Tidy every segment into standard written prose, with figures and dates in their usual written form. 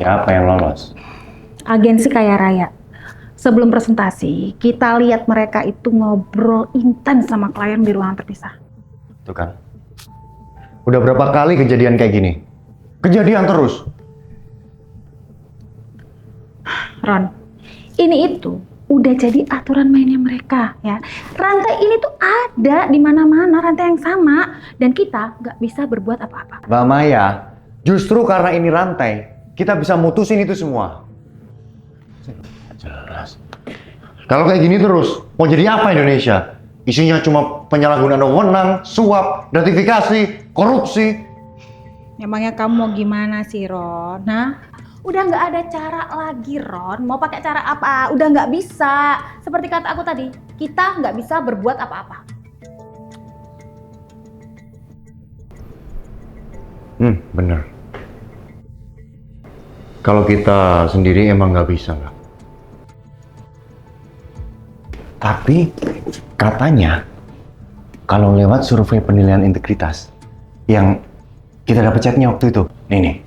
Siapa yang lolos? Agensi kaya raya. Sebelum presentasi, kita lihat mereka itu ngobrol intens sama klien di ruangan terpisah. Tuh kan. Udah berapa kali kejadian kayak gini? Kejadian terus. Ron, ini itu udah jadi aturan mainnya mereka ya. Rantai ini tuh ada di mana-mana, rantai yang sama, dan kita nggak bisa berbuat apa-apa. Mbak Maya, justru karena ini rantai, kita bisa mutusin itu semua. Jelas. Kalau kayak gini terus, mau jadi apa Indonesia? Isinya cuma penyalahgunaan wewenang, suap, gratifikasi, korupsi. Emangnya kamu mau gimana sih, Ron? Nah, udah nggak ada cara lagi, Ron. Mau pakai cara apa? Udah nggak bisa. Seperti kata aku tadi, kita nggak bisa berbuat apa-apa. Bener. Kalau kita sendiri emang nggak bisa, nggak. Tapi katanya kalau lewat survei penilaian integritas yang kita dapat chatnya waktu itu, nih,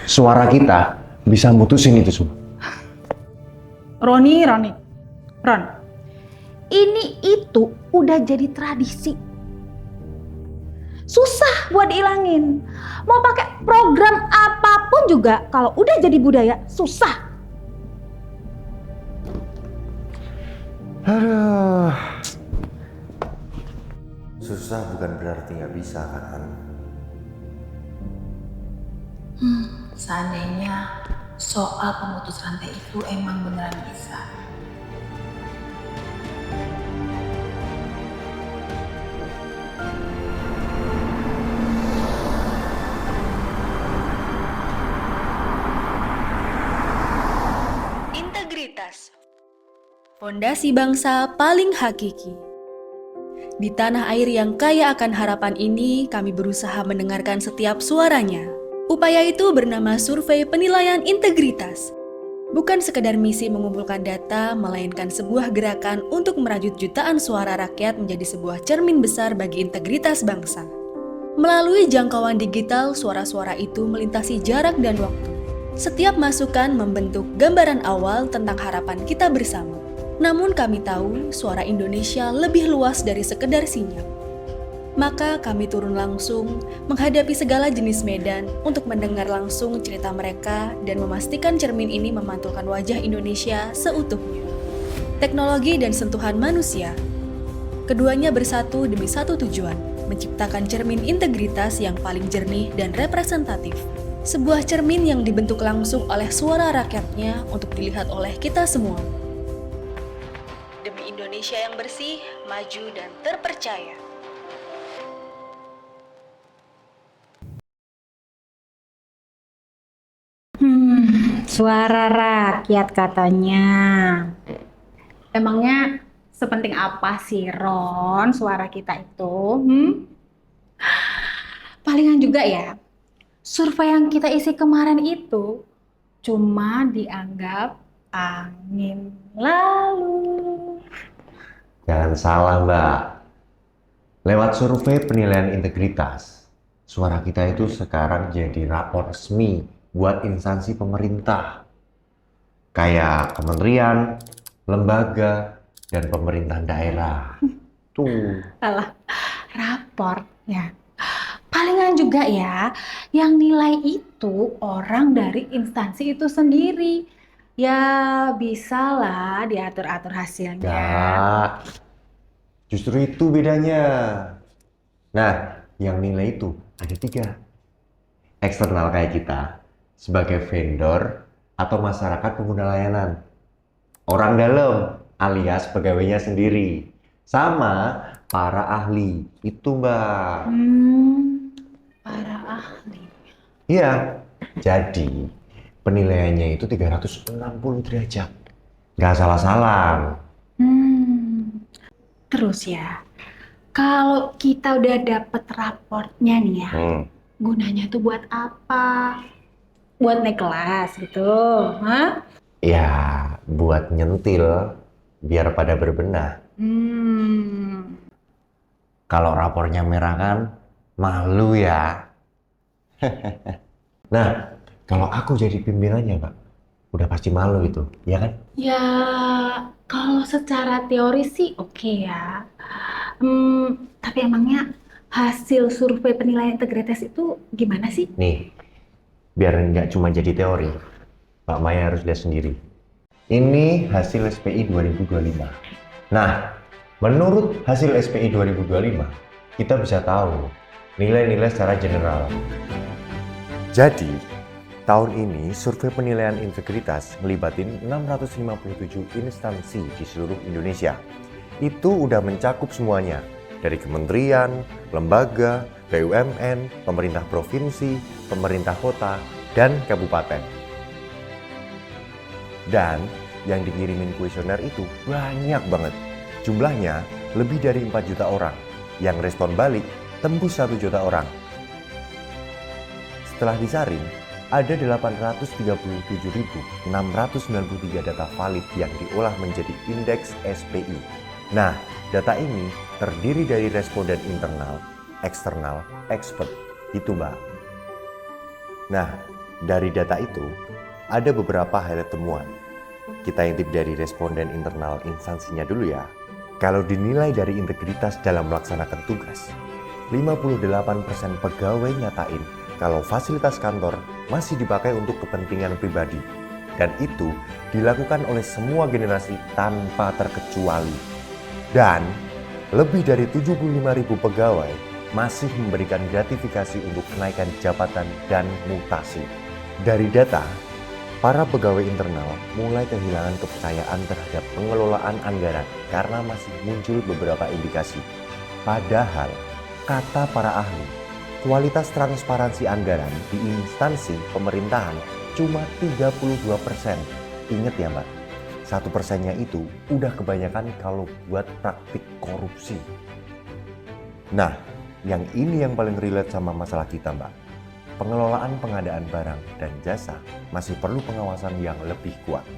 suara kita bisa mutusin itu semua. Ron, ini itu udah jadi tradisi. Susah buat dihilangin. Mau pakai program apapun juga, kalau udah jadi budaya, susah. Aduh. Susah bukan berarti nggak bisa kan? Seandainya soal pemutus rantai itu emang beneran bisa. Integritas, fondasi bangsa paling hakiki. Di tanah air yang kaya akan harapan ini, kami berusaha mendengarkan setiap suaranya. Upaya itu bernama Survei Penilaian Integritas. Bukan sekedar misi mengumpulkan data, melainkan sebuah gerakan untuk merajut jutaan suara rakyat menjadi sebuah cermin besar bagi integritas bangsa. Melalui jangkauan digital, suara-suara itu melintasi jarak dan waktu. Setiap masukan membentuk gambaran awal tentang harapan kita bersama. Namun kami tahu suara Indonesia lebih luas dari sekedar sinyal. Maka kami turun langsung menghadapi segala jenis medan untuk mendengar langsung cerita mereka dan memastikan cermin ini memantulkan wajah Indonesia seutuhnya. Teknologi dan sentuhan manusia. Keduanya bersatu demi satu tujuan, menciptakan cermin integritas yang paling jernih dan representatif. Sebuah cermin yang dibentuk langsung oleh suara rakyatnya untuk dilihat oleh kita semua. Demi Indonesia yang bersih, maju, dan terpercaya. Suara rakyat katanya. Emangnya sepenting apa sih, Ron, suara kita itu? Palingan juga ya, survei yang kita isi kemarin itu cuma dianggap angin lalu. Jangan salah, Mbak. Lewat survei penilaian integritas, suara kita itu sekarang jadi rapor resmi buat instansi pemerintah. Kayak kementerian, lembaga, dan pemerintahan daerah. Tuh. Alah, raport ya. Palingan juga ya, yang nilai itu orang dari instansi itu sendiri. Ya bisalah diatur-atur hasilnya. Enggak. Justru itu bedanya. Nah, yang nilai itu ada 3. Eksternal kayak kita, sebagai vendor atau masyarakat pengguna layanan. Orang dalam alias pegawainya sendiri. Sama para ahli. Itu, Mbak. Para ahli. Iya. Jadi, penilaiannya itu 360 derajat. Nggak salah-salah. Terus ya, kalau kita udah dapet raportnya nih ya, gunanya tuh buat apa? Buat naik kelas gitu, hah? Ya, buat nyentil biar pada berbenah. Kalau rapornya merah kan malu ya. Nah, kalau aku jadi pimpinannya, Pak, udah pasti malu itu, ya kan? Ya, kalau secara teori sih oke ya. Tapi emangnya hasil survei penilaian integritas itu gimana sih? Nih, biar nggak cuma jadi teori, Pak Maya harus lihat sendiri. Ini hasil SPI 2025. Nah, menurut hasil SPI 2025, kita bisa tahu nilai-nilai secara general. Jadi, tahun ini survei penilaian integritas melibatin 657 instansi di seluruh Indonesia. Itu udah mencakup semuanya, dari kementerian, lembaga, BUMN, pemerintah provinsi, pemerintah kota, dan kabupaten. Dan yang dikirimin kuesioner itu banyak banget. Jumlahnya lebih dari 4 juta orang. Yang respon balik tembus 1 juta orang. Setelah disaring, ada 837.693 data valid yang diolah menjadi indeks SPI. Nah, data ini terdiri dari responden internal, eksternal, expert. Itu, Mbak. Nah, dari data itu, ada beberapa highlight temuan. Kita intip dari responden internal instansinya dulu ya. Kalau dinilai dari integritas dalam melaksanakan tugas, 58% pegawai nyatain kalau fasilitas kantor masih dipakai untuk kepentingan pribadi. Dan itu dilakukan oleh semua generasi tanpa terkecuali. Dan lebih dari 75.000 pegawai masih memberikan gratifikasi untuk kenaikan jabatan dan mutasi. Dari data, para pegawai internal mulai kehilangan kepercayaan terhadap pengelolaan anggaran karena masih muncul beberapa indikasi. Padahal, kata para ahli, kualitas transparansi anggaran di instansi pemerintahan cuma 32%. Ingat ya Mbak, 1%-nya itu udah kebanyakan kalau buat praktik korupsi. Nah, yang ini yang paling relate sama masalah kita Mbak. Pengelolaan pengadaan barang dan jasa masih perlu pengawasan yang lebih kuat.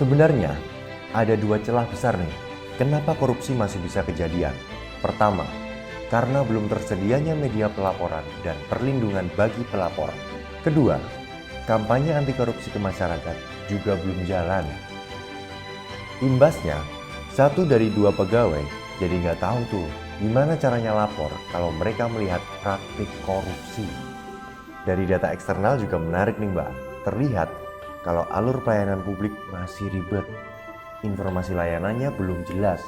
Sebenarnya, ada dua celah besar nih. Kenapa korupsi masih bisa kejadian? Pertama, karena belum tersedianya media pelaporan dan perlindungan bagi pelapor. Kedua, kampanye anti korupsi ke masyarakat juga belum jalan. Imbasnya, 1 dari 2 pegawai jadi nggak tahu tuh gimana caranya lapor kalau mereka melihat praktik korupsi. Dari data eksternal juga menarik nih Mbak. Terlihat kalau alur pelayanan publik masih ribet, informasi layanannya belum jelas,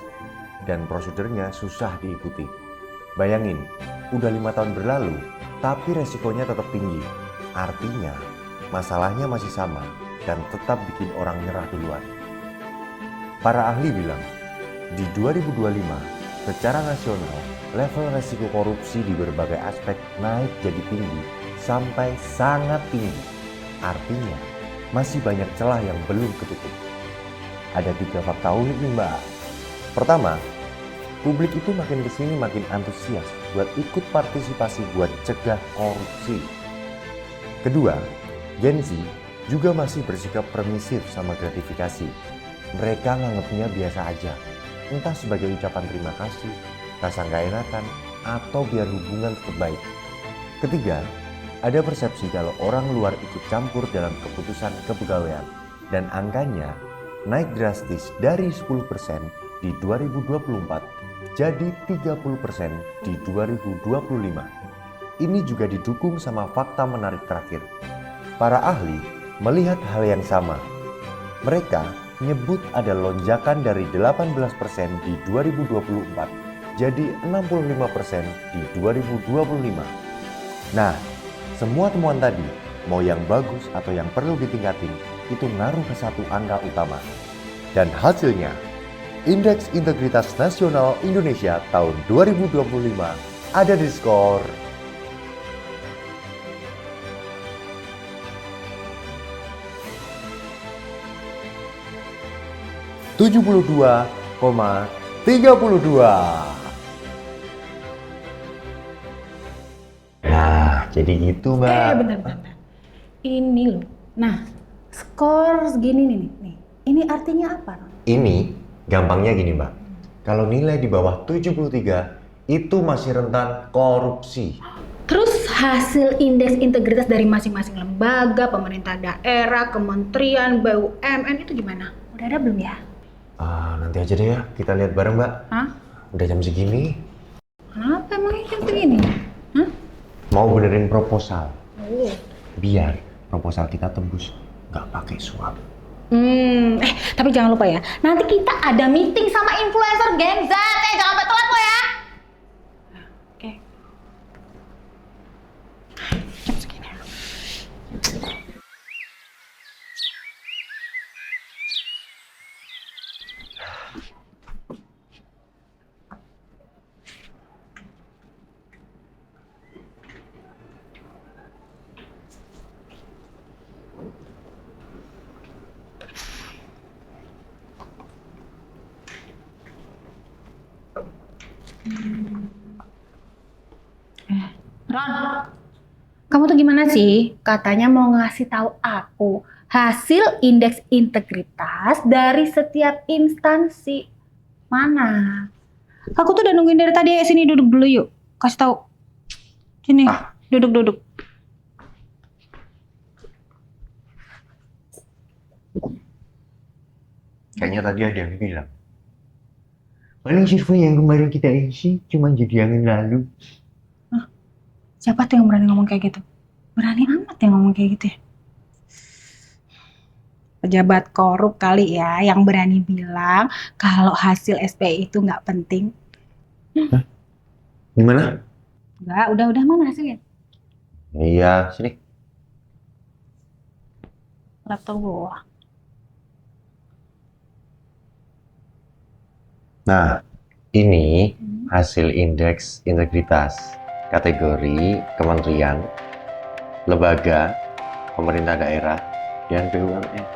dan prosedurnya susah diikuti. Bayangin, udah 5 tahun berlalu, tapi resikonya tetap tinggi. Artinya, masalahnya masih sama dan tetap bikin orang nyerah duluan. Para ahli bilang, di 2025, secara nasional, level resiko korupsi di berbagai aspek naik jadi tinggi sampai sangat tinggi. Artinya, masih banyak celah yang belum ketutup. Ada 3 fakta unik nih Mbak. Pertama, publik itu makin kesini makin antusias buat ikut partisipasi buat cegah korupsi. Kedua, Gen Z juga masih bersikap permisif sama gratifikasi. Mereka nganggapnya biasa aja, entah sebagai ucapan terima kasih, rasa nggak enakan, atau biar hubungan tetap baik. Ketiga, ada persepsi kalau orang luar ikut campur dalam keputusan kepegawaian dan angkanya naik drastis dari 10% di 2024 jadi 30% di 2025. Ini juga didukung sama fakta menarik terakhir. Para ahli melihat hal yang sama. Mereka nyebut ada lonjakan dari 18% di 2024 jadi 65% di 2025. Nah, semua temuan tadi, mau yang bagus atau yang perlu ditingkatin, itu ngaruh ke satu angka utama. Dan hasilnya, Indeks Integritas Nasional Indonesia tahun 2025 ada di skor 72,32. Nah, jadi gitu Mbak. Bentar. Ini loh. Nah, skor segini nih. Ini artinya apa, Ron? Ini gampangnya gini Mbak. Kalau nilai di bawah 73 itu masih rentan korupsi. Terus hasil indeks integritas dari masing-masing lembaga, pemerintah daerah, kementerian, BUMN itu gimana? Udah ada belum ya? Nanti aja deh ya, kita lihat bareng Mbak. Hah? Udah jam segini, Kenapa emangnya jam segini? Hah? mau benerin proposal. Oh. Biar proposal kita tembus, nggak pakai suap. Tapi jangan lupa ya, nanti kita ada meeting sama influencer Gen Z. Jangan sampai telat lo ya. Oke. Jam segini. Ron, kamu tuh gimana sih? Katanya mau ngasih tahu aku hasil indeks integritas dari setiap instansi. Mana? Aku tuh udah nungguin dari tadi. Sini duduk dulu yuk. Kasih tahu. Sini, duduk. Kayaknya tadi ada yang bilang, paling survei yang kemarin kita isi cuma jadi angin lalu. Siapa tuh yang berani ngomong kayak gitu? Berani amat yang ngomong kayak gitu ya? Pejabat korup kali ya yang berani bilang kalau hasil SPI itu nggak penting. Gimana? Enggak, udah mana hasilnya? Iya, sini. Laptop gua. Nah, ini hasil indeks integritas kategori kementerian, lembaga, pemerintah daerah, dan BUMN.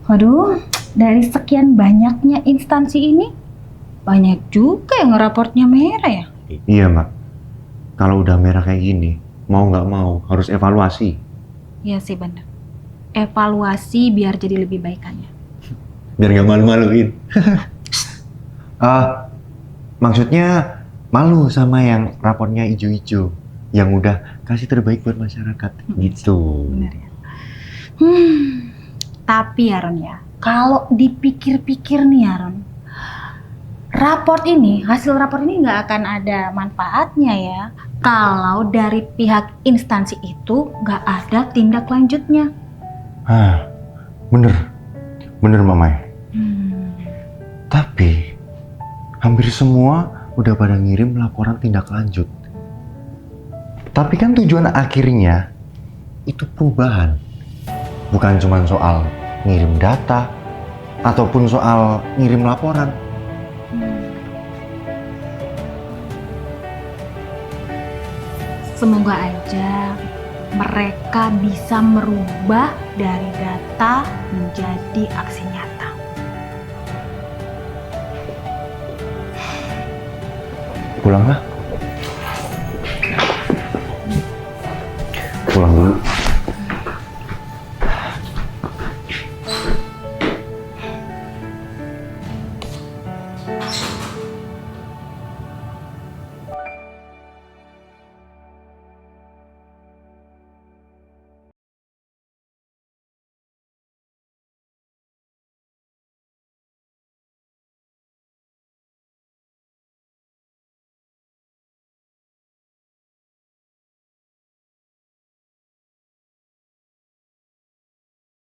Waduh, dari sekian banyaknya instansi ini, banyak juga yang raportnya merah ya. Iya Mbak, kalau udah merah kayak gini, mau nggak mau harus evaluasi. Iya sih bener. Evaluasi biar jadi lebih baikannya. Biar nggak malu-maluin. Maksudnya malu sama yang raportnya ijo-ijo, yang udah kasih terbaik buat masyarakat, gitu. Bener ya. Tapi ya Ron ya, kalau dipikir-pikir nih ya Ron, hasil raport ini nggak akan ada manfaatnya ya kalau dari pihak instansi itu nggak ada tindak lanjutnya. Bener Mamai. Tapi hampir semua udah pada ngirim laporan tindak lanjut. Tapi kan tujuan akhirnya itu perubahan. Bukan cuma soal ngirim data ataupun soal ngirim laporan. Semoga aja mereka bisa merubah dari data menjadi aksi nyata. Pulang lah. Pulang dulu.